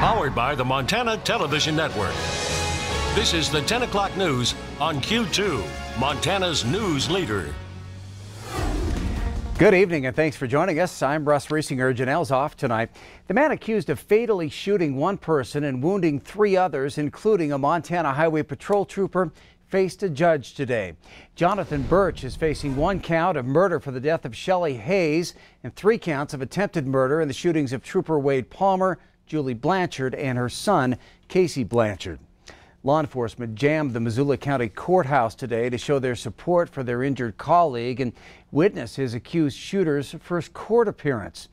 Powered by the Montana Television Network. This is the 10 o'clock news on Q2, Montana's news leader. Good evening and thanks for joining us. I'm Russ Riesinger. Janelle's off tonight. The man accused of fatally shooting one person and wounding 3 others, including a Montana Highway Patrol trooper, faced a judge today. Jonathan Birch is facing 1 count of murder for the death of Shelley Hayes and 3 counts of attempted murder in the shootings of Trooper Wade Palmer, Julie Blanchard, and her son, Casey Blanchard. Law enforcement jammed the Missoula County Courthouse today to show their support for their injured colleague and witness his accused shooter's first court appearance.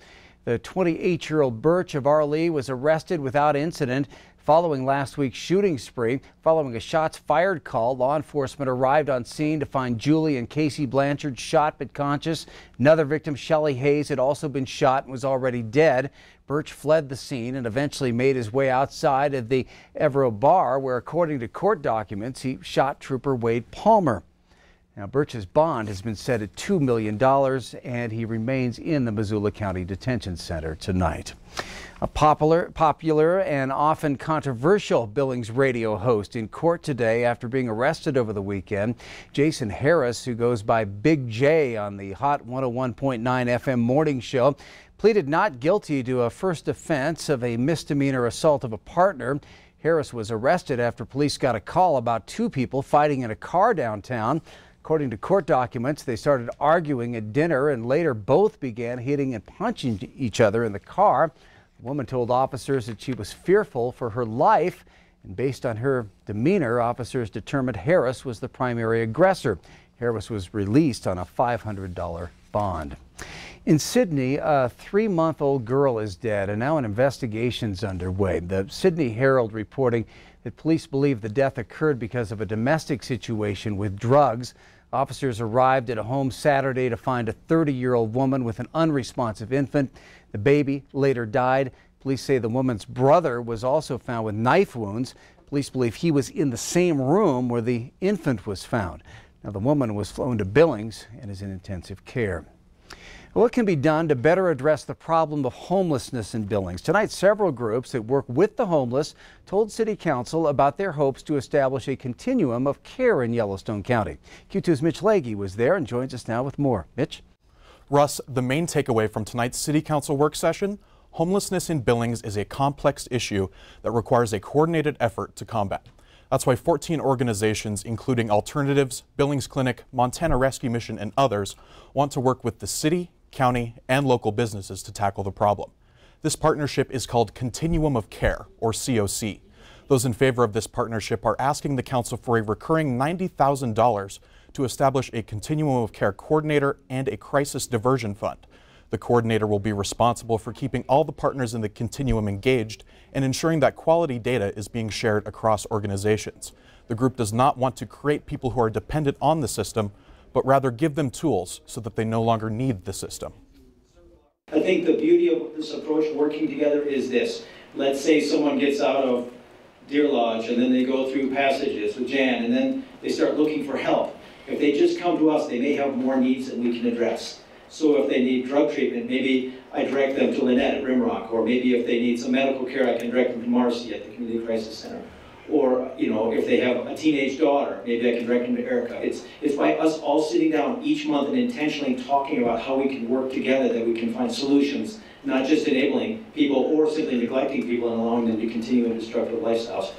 The 28-year-old Birch of Arlee was arrested without incident following last week's shooting spree. Following a shots fired call, law enforcement arrived on scene to find Julie and Casey Blanchard shot but conscious. Another victim, Shelley Hayes, had also been shot and was already dead. Birch fled the scene and eventually made his way outside of the Evero bar, where, according to court documents, he shot Trooper Wade Palmer. Now, Birch's bond has been set at $2 million, and he remains in the Missoula County Detention Center tonight. A popular and often controversial Billings radio host in court today after being arrested over the weekend. Jason Harris, who goes by Big J on the Hot 101.9 FM morning show, pleaded not guilty to a first offense of a misdemeanor assault of a partner. Harris was arrested after police got a call about 2 people fighting in a car downtown. According to court documents, they started arguing at dinner and later both began hitting and punching each other in the car. The woman told officers that she was fearful for her life, and based on her demeanor, officers determined Harris was the primary aggressor. Harris was released on a $500 bond. In Sydney, a 3-month-old girl is dead, and now an investigation's underway. The Sydney Herald reporting that police believe the death occurred because of a domestic situation with drugs. Officers arrived at a home Saturday to find a 30-year-old woman with an unresponsive infant. The baby later died. Police say the woman's brother was also found with knife wounds. Police believe he was in the same room where the infant was found. Now, the woman was flown to Billings and is in intensive care. What can be done to better address the problem of homelessness in Billings? Tonight, several groups that work with the homeless told City Council about their hopes to establish a continuum of care in Yellowstone County. Q2's Mitch Leahy was there and joins us now with more. Mitch? Russ, the main takeaway from tonight's City Council work session: homelessness in Billings is a complex issue that requires a coordinated effort to combat. That's why 14 organizations, including Alternatives, Billings Clinic, Montana Rescue Mission, and others, want to work with the city, county, and local businesses to tackle the problem. This partnership is called Continuum of Care, or COC. Those in favor of this partnership are asking the council for a recurring $90,000 to establish a Continuum of Care coordinator and a crisis diversion fund. The coordinator will be responsible for keeping all the partners in the continuum engaged and ensuring that quality data is being shared across organizations. The group does not want to create people who are dependent on the system, but rather give them tools so that they no longer need the system. I think the beauty of this approach working together is this. Let's say someone gets out of Deer Lodge and then they go through Passages with Jan and then they start looking for help. If they just come to us, they may have more needs that we can address. So if they need drug treatment, maybe I direct them to Lynette at Rimrock, or maybe if they need some medical care, I can direct them to Marcy at the Community Crisis Center. Or, you know, if they have a teenage daughter, maybe I can direct them to Erica. It's by us all sitting down each month and intentionally talking about how we can work together that we can find solutions, not just enabling people or simply neglecting people and allowing them to continue in destructive lifestyles.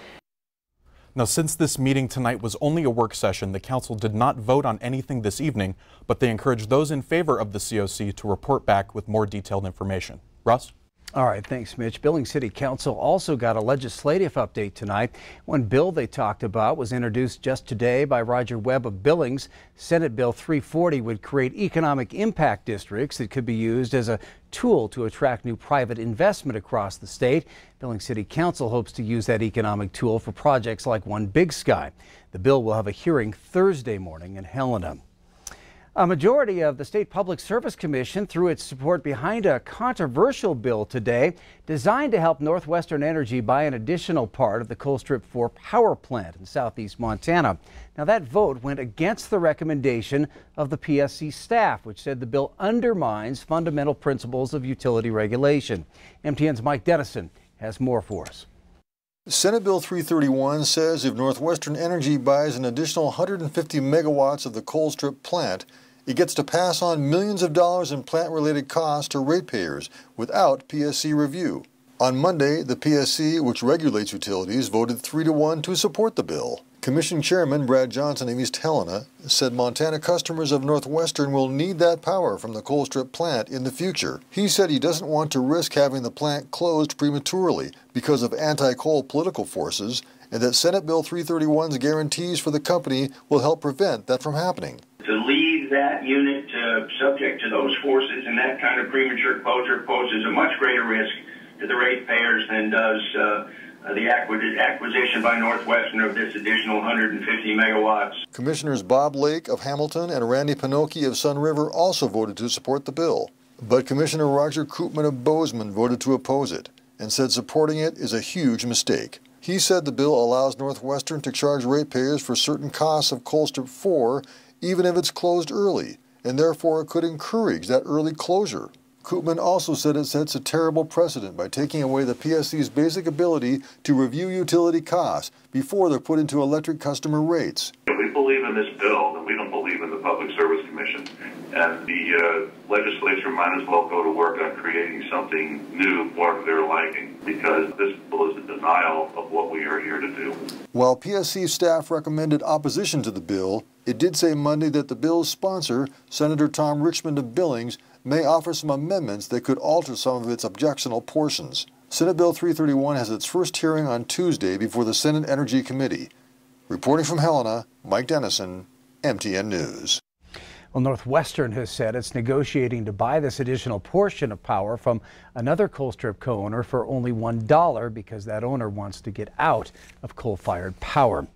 Now, since this meeting tonight was only a work session, the council did not vote on anything this evening, but they encouraged those in favor of the COC to report back with more detailed information. Russ? All right, thanks, Mitch. Billings City Council also got a legislative update tonight. One bill they talked about was introduced just today by Roger Webb of Billings. Senate Bill 340 would create economic impact districts that could be used as a tool to attract new private investment across the state. Billings City Council hopes to use that economic tool for projects like One Big Sky. The bill will have a hearing Thursday morning in Helena. A majority of the State Public Service Commission threw its support behind a controversial bill today designed to help Northwestern Energy buy an additional part of the Colstrip 4 power plant in southeast Montana. Now, that vote went against the recommendation of the PSC staff, which said the bill undermines fundamental principles of utility regulation. MTN's Mike Dennison has more for us. Senate Bill 331 says if Northwestern Energy buys an additional 150 megawatts of the Colstrip plant, it gets to pass on millions of dollars in plant-related costs to ratepayers without PSC review. On Monday, the PSC, which regulates utilities, voted 3-1 to support the bill. Commission Chairman Brad Johnson of East Helena said Montana customers of Northwestern will need that power from the Colstrip plant in the future. He said he doesn't want to risk having the plant closed prematurely because of anti-coal political forces, and that Senate Bill 331's guarantees for the company will help prevent that from happening. To leave that unit subject to those forces and that kind of premature closure poses a much greater risk to the ratepayers than does the acquisition by Northwestern of this additional 150 megawatts. Commissioners Bob Lake of Hamilton and Randy Pinocchi of Sun River also voted to support the bill. But Commissioner Roger Koopman of Bozeman voted to oppose it and said supporting it is a huge mistake. He said the bill allows Northwestern to charge ratepayers for certain costs of Colstrip 4 even if it's closed early, and therefore it could encourage that early closure. Koopman also said it sets a terrible precedent by taking away the PSC's basic ability to review utility costs before they're put into electric customer rates. We believe in this bill, and we don't believe in the Public Service Commission. And the legislature might as well go to work on creating something new for their liking, because this bill is a denial of what we are here to do. While PSC staff recommended opposition to the bill, it did say Monday that the bill's sponsor, Senator Tom Richmond of Billings, may offer some amendments that could alter some of its objectionable portions. Senate Bill 331 has its first hearing on Tuesday before the Senate Energy Committee. Reporting from Helena, Mike Dennison, MTN News. Well, Northwestern has said it's negotiating to buy this additional portion of power from another Colstrip co-owner for only $1 because that owner wants to get out of coal-fired power.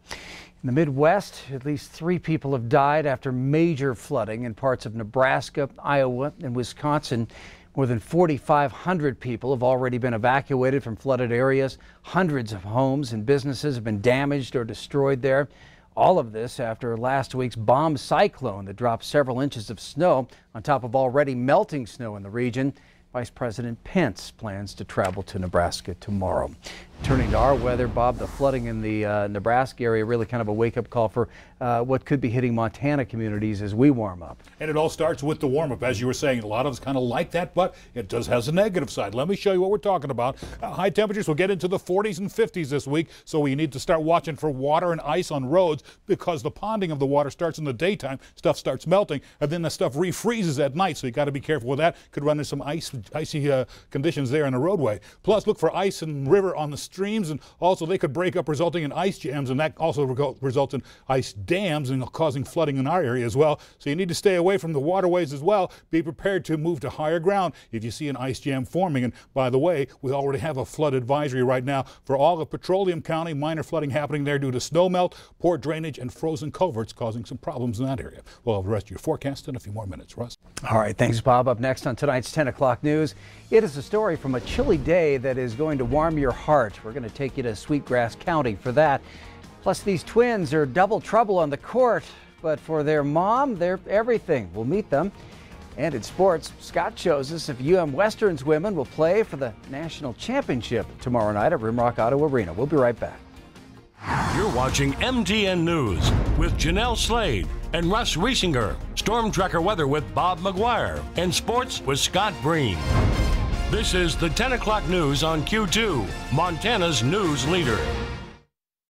In the Midwest, at least 3 people have died after major flooding in parts of Nebraska, Iowa, and Wisconsin. More than 4,500 people have already been evacuated from flooded areas. Hundreds of homes and businesses have been damaged or destroyed there. All of this after last week's bomb cyclone that dropped several inches of snow on top of already melting snow in the region. Vice President Pence plans to travel to Nebraska tomorrow. Turning to our weather, Bob, the flooding in the Nebraska area really kind of a wake-up call for what could be hitting Montana communities as we warm up. And it all starts with the warm-up. As you were saying, a lot of us kind of like that, but it does has a negative side. Let me show you what we're talking about. High temperatures will get into the 40s and 50s this week, so we need to start watching for water and ice on roads because the ponding of the water starts in the daytime. Stuff starts melting, and then the stuff refreezes at night, so you got to be careful with that. Could run into some icy conditions there in the roadway. Plus, look for ice and river on the streams, and also they could break up, resulting in ice jams, and that also results in ice dams and causing flooding in our area as well. So you need to stay away from the waterways as well. Be prepared to move to higher ground if you see an ice jam forming. And by the way, we already have a flood advisory right now for all of Petroleum County. Minor flooding happening there due to snow melt, poor drainage, and frozen culverts causing some problems in that area. We'll have the rest of your forecast in a few more minutes. Russ? All right, thanks, Bob. Up next on tonight's 10 o'clock news, it is a story from a chilly day that is going to warm your heart. We're going to take you to Sweetgrass County for that. Plus, these twins are double trouble on the court, but for their mom, they're everything. We'll meet them. And in sports, Scott shows us if Western's women will play for the national championship tomorrow night at Rimrock Auto Arena. We'll be right back. You're watching MTN News with Janelle Slade and Russ Riesinger. Storm Tracker weather with Bob McGuire. And sports with Scott Breen. This is the 10 o'clock news on Q2, Montana's news leader.